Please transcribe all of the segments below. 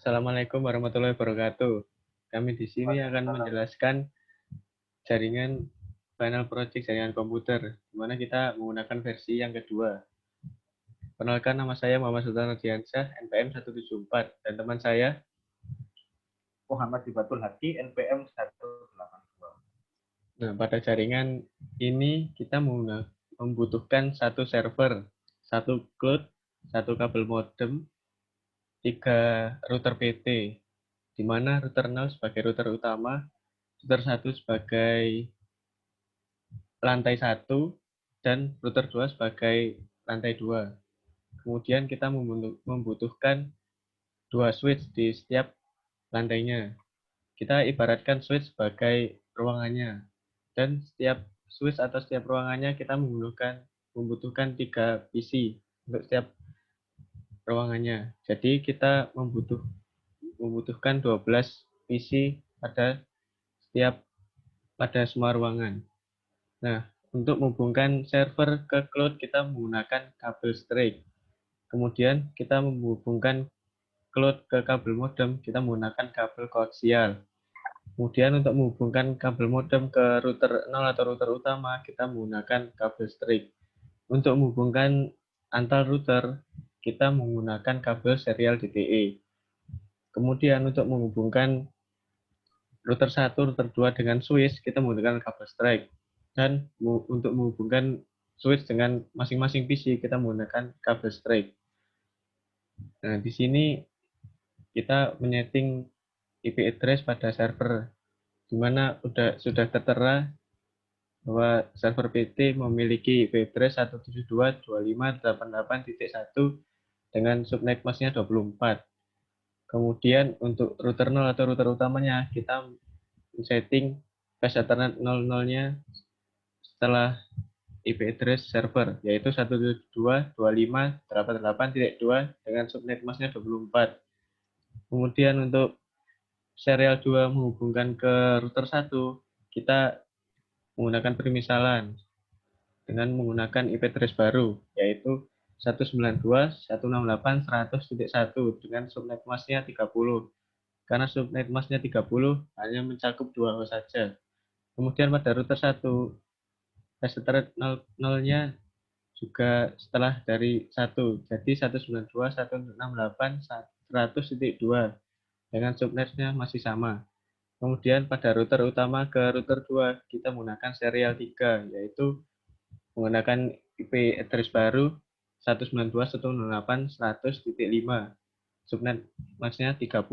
Assalamualaikum warahmatullahi wabarakatuh. Kami di sini akan menjelaskan jaringan final project jaringan komputer, di mana kita menggunakan versi yang kedua. Perkenalkan, nama saya Muhammad Sultan Radiansyah, NPM 174, dan teman saya Muhammad Dibatul Hadi, NPM 182. Nah, pada jaringan ini kita membutuhkan satu server, satu cloud, satu kabel modem, 3 router PT, di mana router 0 sebagai router utama, router 1 sebagai lantai 1, dan router 2 sebagai lantai 2. Kemudian kita membutuhkan 2 switch di setiap lantainya. Kita ibaratkan switch sebagai ruangannya. Dan setiap switch atau setiap ruangannya kita membutuhkan 3 PC untuk setiap ruangannya. Jadi kita membutuhkan 12 PC pada semua ruangan. Nah, untuk menghubungkan server ke cloud kita menggunakan kabel straight. Kemudian kita menghubungkan cloud ke kabel modem kita menggunakan kabel koaksial. Kemudian untuk menghubungkan kabel modem ke router 0 atau router utama kita menggunakan kabel straight. Untuk menghubungkan antar router kita menggunakan kabel serial DTE. Kemudian untuk menghubungkan router 1, router 2 dengan switch kita menggunakan kabel straight. Dan untuk menghubungkan switch dengan masing-masing PC kita menggunakan kabel straight. Nah, di sini kita menyeting IP address pada server, di mana sudah tertera bahwa server PT memiliki IP address 172.25.88.1 dengan subnet masknya 24. Kemudian untuk router 0 atau router utamanya kita setting fast ethernet 00-nya setelah IP address server, yaitu 172.25.88.2 dengan subnet masknya 24. Kemudian untuk serial 2 menghubungkan ke router 1, kita menggunakan permisalan dengan menggunakan IP address baru, yaitu 192.168.100.1 dengan subnet masknya 30. Karena subnet masknya 30 hanya mencakup 2 host saja. Kemudian pada router 1, fast ethernet 0-nya juga setelah dari 1, jadi 192.168.100.2 dengan subnetnya masih sama. Kemudian pada router utama ke router 2 kita menggunakan serial 3, yaitu menggunakan IP address baru 192.168.100.5, subnet masknya 30.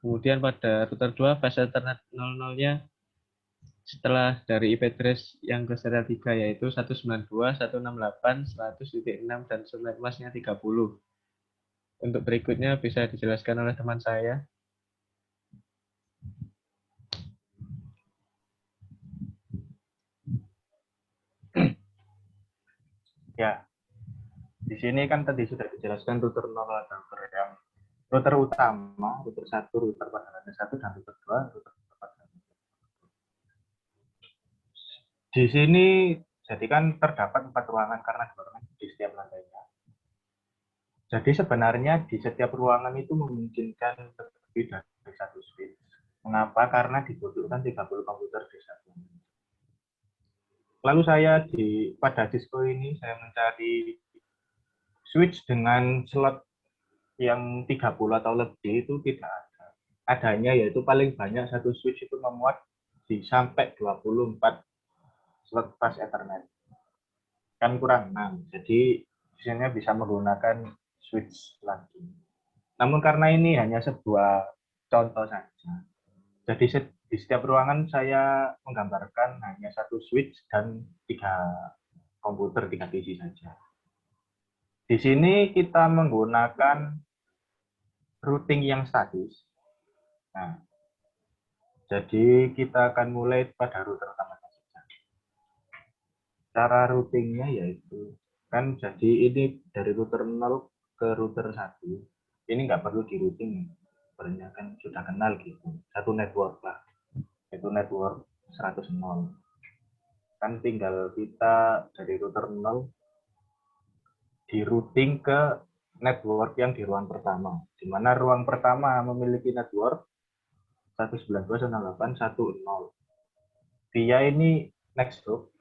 Kemudian pada router 2 fast ethernet 00-nya setelah dari IP address yang ke serial 3, yaitu 192.168.100.6 dan subnet masknya 30. Untuk berikutnya bisa dijelaskan oleh teman saya. Ya, di sini kan tadi sudah dijelaskan router 0 dan router utama, router 1, router pada lantai 1, dan router 2, router pada lantai 2. Di sini jadi kan terdapat 4 ruangan karena 2 ruangan di setiap lantainya. Jadi sebenarnya di setiap ruangan itu memungkinkan lebih dari 1 switch. Mengapa? Karena dibutuhkan 30 komputer di satu. Lalu pada disko ini saya mencari switch dengan slot yang 30 atau lebih itu tidak ada. Adanya yaitu paling banyak satu switch itu memuat di sampai 24 slot fast ethernet. Kan kurang 6. Jadi biasanya bisa menggunakan switch lagi. Namun karena ini hanya sebuah contoh saja. Jadi di setiap ruangan saya menggambarkan hanya satu switch dan 3 komputer, 3 PC saja. Di sini kita menggunakan routing yang statis. Nah, jadi kita akan mulai pada router utama saja. Cara routingnya yaitu, kan jadi ini dari router 0 ke router 1. Ini nggak perlu di routing, sebenarnya kan sudah kenal gitu. Satu network lah, itu network 100.0. Kan tinggal kita dari router 0 di routing ke network yang di ruang pertama, di mana ruang pertama memiliki network 192.168.1.0. Dia ini next hop,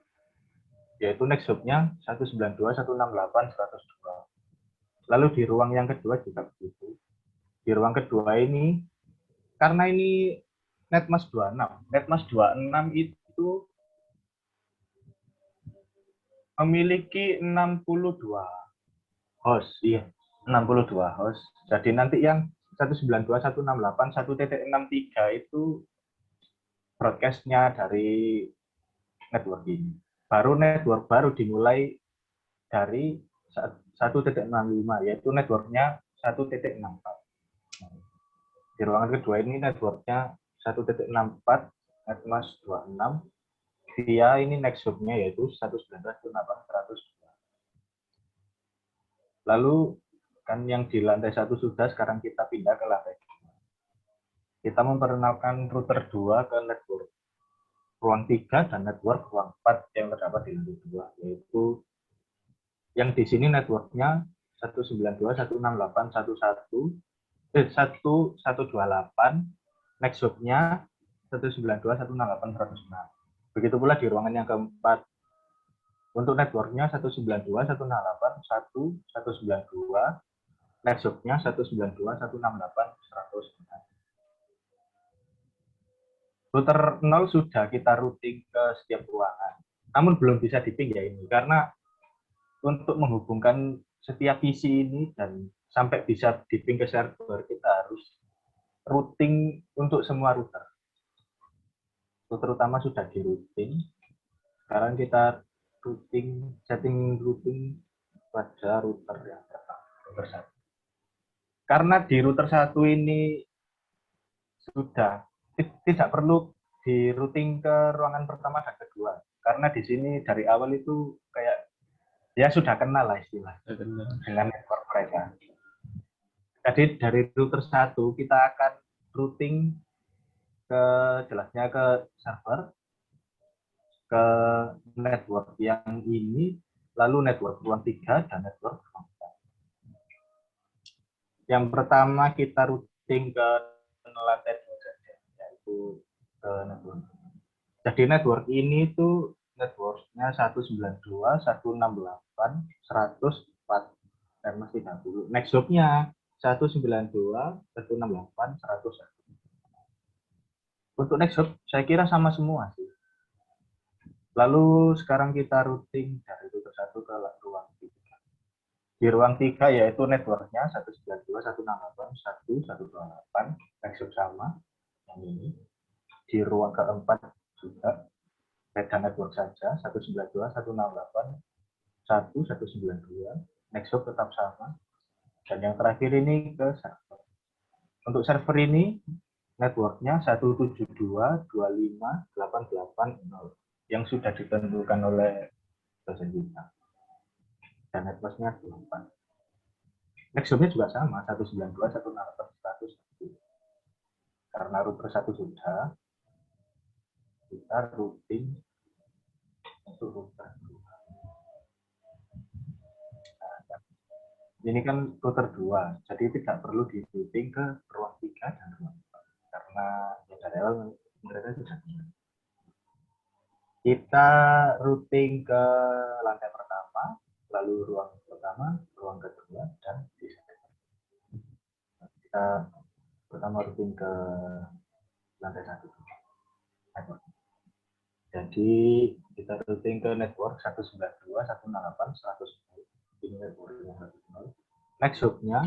yaitu next hop-nya 192.168.102. Lalu di ruang yang kedua juga begitu. Di ruang kedua ini, karena ini NetMask 26. NetMask 26 itu memiliki 62 host. Iya, 62 host. Jadi nanti yang 192.168.1.63 itu broadcast-nya dari network ini. Baru network baru dimulai dari 1.65, yaitu networknya 1.64. Di ruangan kedua ini networknya 1.64, NetMask 26. Dia ini next hub-nya yaitu 192.168.102. Lalu kan yang di lantai 1 sudah, sekarang kita pindah ke lantai 2. Kita memperkenalkan router 2 ke network ruang 3 dan network ruang 4 yang terdapat di lantai 2, yaitu yang di sini networknya 192.168.1.1.128, next hub-nya 192.168.106. Begitu pula di ruangan yang keempat. Untuk networknya 192.168.1.192, next hub-nya 192.168.100. Router 0 sudah kita routing ke setiap ruangan. Namun belum bisa diping ya ini, karena untuk menghubungkan setiap PC ini dan sampai bisa diping ke server, kita harus routing untuk semua router. Router utama sudah di routing. Sekarang kita setting routing pada router yang pertama, router 1. Karena di router 1 ini sudah tidak perlu di routing ke ruangan pertama dan kedua. Karena di sini dari awal itu kayak ya sudah kenal lah istilah dengan network mereka. Jadi dari router 1 kita akan routing ke jelasnya ke server, ke network yang ini, lalu network ruang 3 dan network ruang 4. Yang pertama kita routing ke lantai 2 saja, yaitu ke network. Jadi network ini tuh networknya 192.168.104 dan masih 30. Next hub-nya 192.168.101. Untuk next hub saya kira sama semua sih. Lalu sekarang kita routing dari router 1 ke ruang 3. Di ruang 3 yaitu networknya 192.168.1.128, next hub sama yang ini. Di ruang keempat juga beda network saja, 192.168.1.192, next hub tetap sama. Dan yang terakhir ini ke server. Untuk server ini networknya 172.25.880 yang sudah ditentukan oleh dosen kita. Dan networknya 24. Next hub-nya juga sama, 192.168.101. Karena router 1 sudah, kita routing untuk router 2. Nah, ini kan router 2, jadi tidak perlu di routing ke ruang 3 dan ruang 4. Karena ya dari awal mereka sudah bisa. Kita routing ke lantai pertama, lalu ruang pertama, ruang kedua, dan di kita pertama routing ke lantai 1. Jadi kita routing ke network 192.168.100. Ini network yang 100. Next hub-nya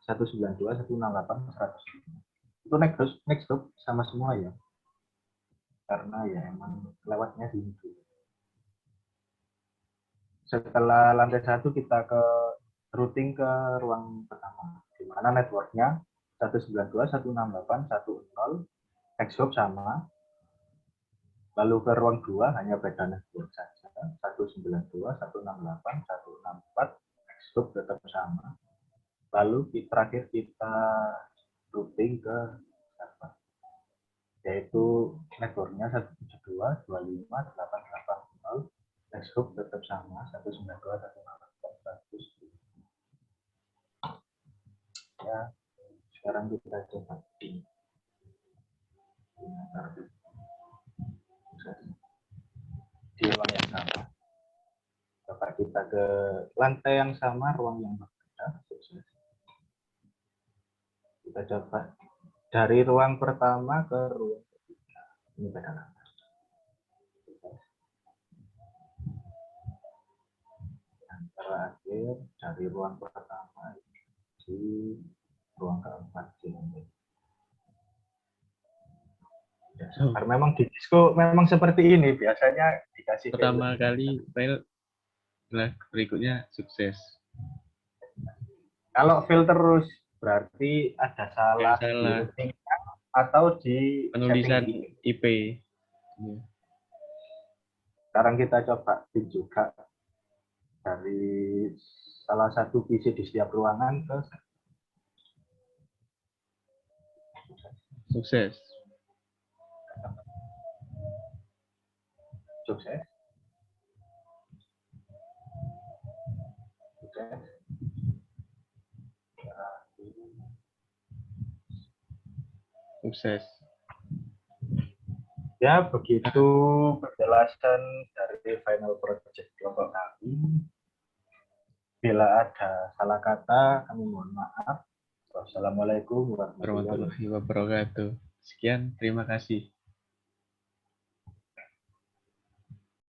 192.168.100. Itu next hub sama semua ya. Karena ya emang lewatnya di situ. Setelah lantai 1 kita ke routing ke ruang pertama, di mana networknya 192.168.1.0, next hub sama. Lalu ke ruang 2 hanya beda network saja, 192.168.164, next hub tetap sama. Lalu terakhir kita routing ke server, yaitu networknya 172.25.880, next hub tetap sama, 192.168.100. Sekarang kita coba di ruang yang sama. Coba kita ke lantai yang sama, ruang yang berbeda. Sukses. Kita coba dari ruang pertama ke ruang ketiga. Ini beda lantai. Yang terakhir dari ruang pertama di ruang keempat ini. Ya, karena memang di disco memang seperti ini, biasanya dikasih Pertama kali fail, berikutnya sukses. Kalau fail terus berarti ada salah di routing atau di penulisan setting IP. Sekarang kita coba juga dari salah satu PC di setiap ruangan ke sukses. Sukses. Sukses. Sukses. Ya, begitu penjelasan dari final project kelompok kami. Bila ada salah kata, kami mohon maaf. Wassalamualaikum warahmatullahi Warahmatullahi wabarakatuh. Sekian, terima kasih.